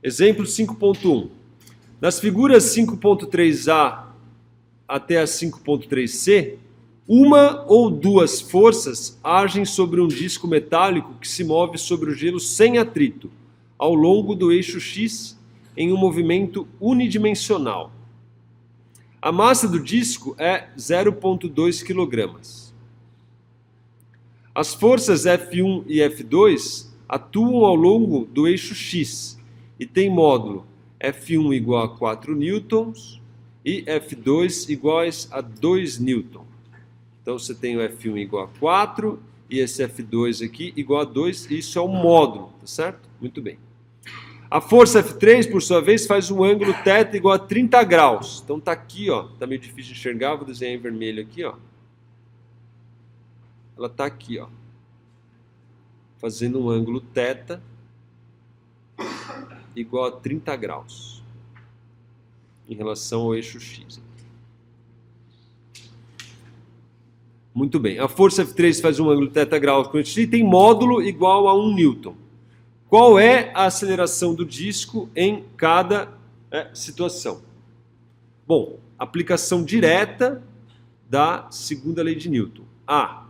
Exemplo 5.1. Nas figuras 5.3a até a 5.3c, uma ou duas forças agem sobre um disco metálico que se move sobre o gelo sem atrito, ao longo do eixo X, em um movimento unidimensional. A massa do disco é 0,2 kg. As forças F1 e F2 atuam ao longo do eixo X e tem módulo F1 igual a 4 newtons e F2 iguais a 2 newtons. Então você tem o F1 igual a 4 e esse F2 aqui igual a 2, e isso é o módulo, tá certo? Muito bem. A força F3, por sua vez, faz um ângulo θ igual a 30 graus. Então tá aqui, ó, tá meio difícil de enxergar, vou desenhar em vermelho aqui, ó. Ela tá aqui, ó, fazendo um ângulo θ igual a 30 graus em relação ao eixo X. Muito bem. A força F3 faz um ângulo θ graus com eixo X e tem módulo igual a 1 newton. Qual é a aceleração do disco em cada situação? Bom, aplicação direta da segunda lei de Newton. A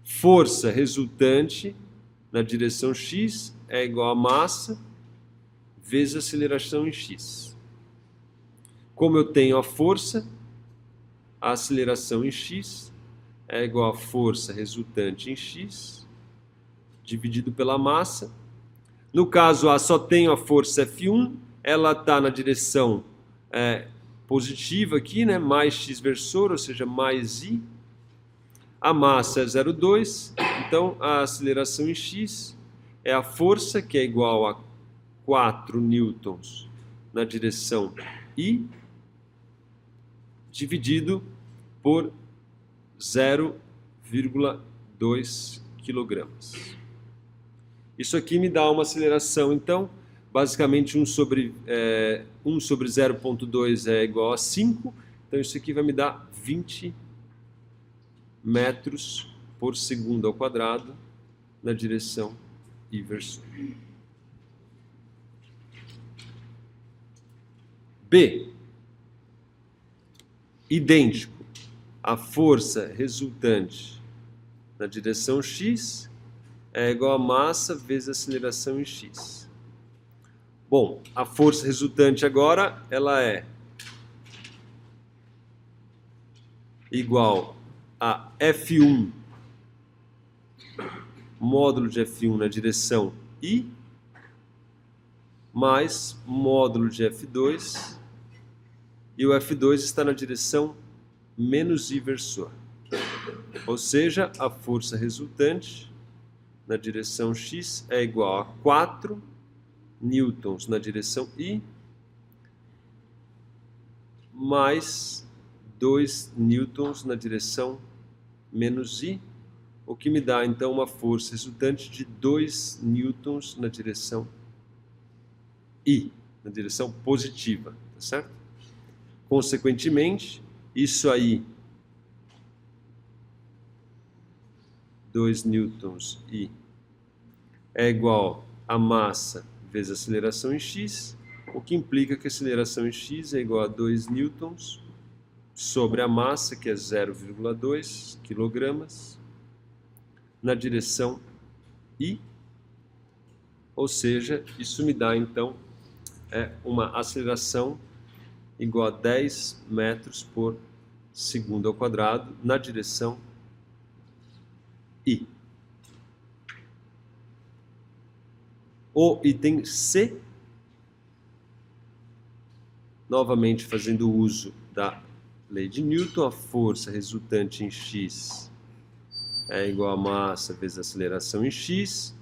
força resultante na direção x é igual a massa vezes a aceleração em x. Como eu tenho a força, a aceleração em x é igual a força resultante em x dividido pela massa. No caso A, só tenho a força F1, ela está na direção positiva aqui, né? Mais x versor, ou seja, mais i. A massa é 0,2, então a aceleração em x é a força, que é igual a 4 newtons na direção i, dividido por 0,2 kg. Isso aqui me dá uma aceleração, então, basicamente 1 sobre 0,2 é igual a 5, então isso aqui vai me dar 20 metros por segundo ao quadrado na direção i versor. B. Idêntico. A força resultante na direção x é igual a massa vezes a aceleração em x. Bom, a força resultante agora, ela é igual a F1 módulo de F1 na direção i mais módulo de F2, e o F2 está na direção menos i versor. Ou seja, a força resultante na direção x é igual a 4 newtons na direção i mais 2 newtons na direção menos i, o que me dá então uma força resultante de 2 newtons na direção i, na direção positiva, tá certo? Consequentemente, isso aí, 2 newtons i, é igual a massa vezes a aceleração em x, o que implica que a aceleração em x é igual a 2 newtons sobre a massa, que é 0,2 kg, na direção i, ou seja, isso me dá então uma aceleração igual a 10 metros por segundo ao quadrado na direção i. O item C, novamente fazendo uso da lei de Newton, a força resultante em x é igual a massa vezes a aceleração em x.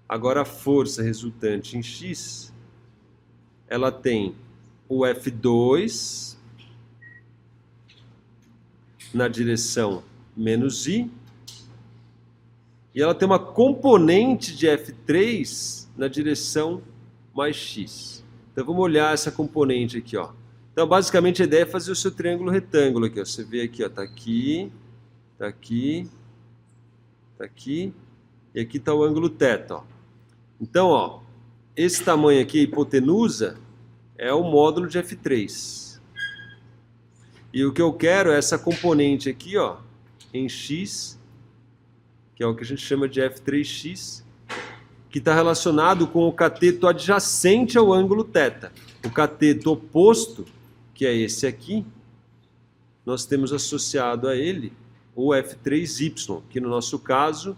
Agora a força resultante em x, ela tem o F2 na direção menos i, e ela tem uma componente de F3 na direção mais x. Então vamos olhar essa componente aqui, ó. Então basicamente a ideia é fazer o seu triângulo retângulo aqui, ó. Você vê aqui, ó, tá aqui, tá aqui, tá aqui, e aqui tá o ângulo θ, ó. Então, ó, esse tamanho aqui, a hipotenusa, é o módulo de F3. E o que eu quero é essa componente aqui, ó, em x, que é o que a gente chama de F3x, que está relacionado com o cateto adjacente ao ângulo θ. O cateto oposto, que é esse aqui, nós temos associado a ele o F3y, que no nosso caso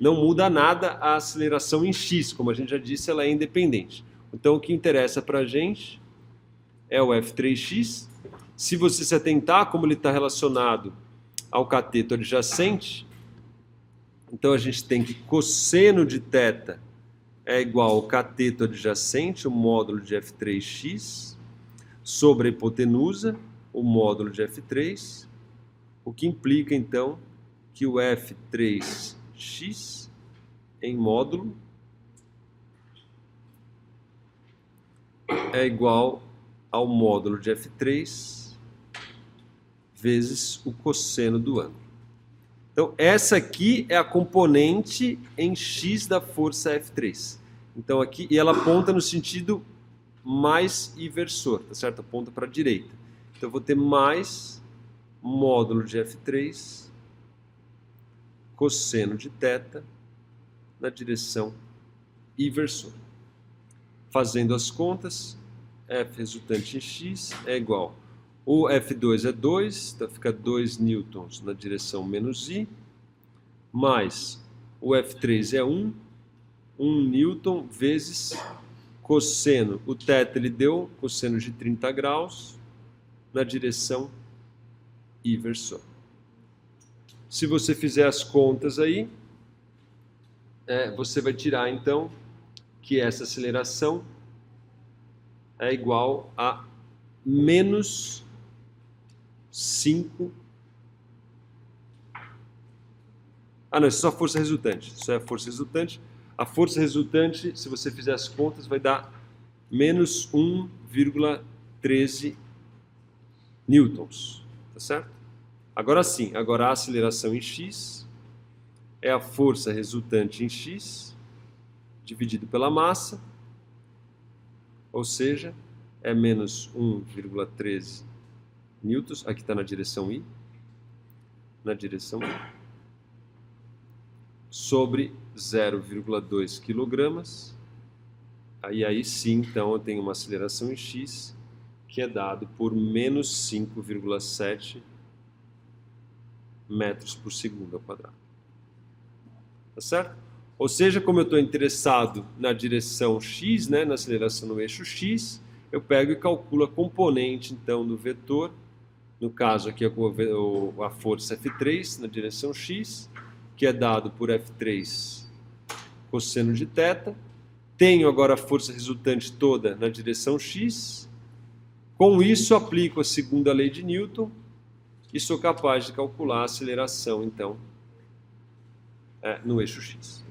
não muda nada a aceleração em x, como a gente já disse, ela é independente. Então o que interessa para a gente é o F3x. Se você se atentar como ele está relacionado ao cateto adjacente, então a gente tem que cosseno de θ é igual ao cateto adjacente, o módulo de F3x, sobre a hipotenusa, o módulo de F3, o que implica então que o F3x em módulo é igual ao módulo de F3 vezes o cosseno do ângulo. Então, essa aqui é a componente em x da força F3. Então, aqui, e ela aponta no sentido mais inversor, tá certo? Aponta para a direita. Então, eu vou ter mais módulo de F3 cosseno de θ na direção inversor. Fazendo as contas, F resultante em x é igual. O F2 é 2, então fica 2 newtons na direção menos i, mais o F3 é 1 newton vezes cosseno. O θ ele deu cosseno de 30 graus na direção inversor. Se você fizer as contas aí, você vai tirar então que essa aceleração é igual a menos 5. Não, isso é só a força resultante. Isso é a força resultante. A força resultante, se você fizer as contas, vai dar menos 1,13 newtons. Tá certo? Agora sim, agora a aceleração em x é a força resultante em x dividido pela massa, ou seja, é menos 1,13 newtons, aqui está na direção I, sobre 0,2 quilogramas. Aí sim, então, eu tenho uma aceleração em x que é dado por menos 5,7 metros por segundo ao quadrado. Tá certo? Ou seja, como eu estou interessado na direção x, né, na aceleração no eixo x, eu pego e calculo a componente, então, do vetor. No caso aqui, a força F3 na direção x, que é dado por F3 cosseno de θ. Tenho agora a força resultante toda na direção x. Com isso, aplico a segunda lei de Newton e sou capaz de calcular a aceleração, então, no eixo x.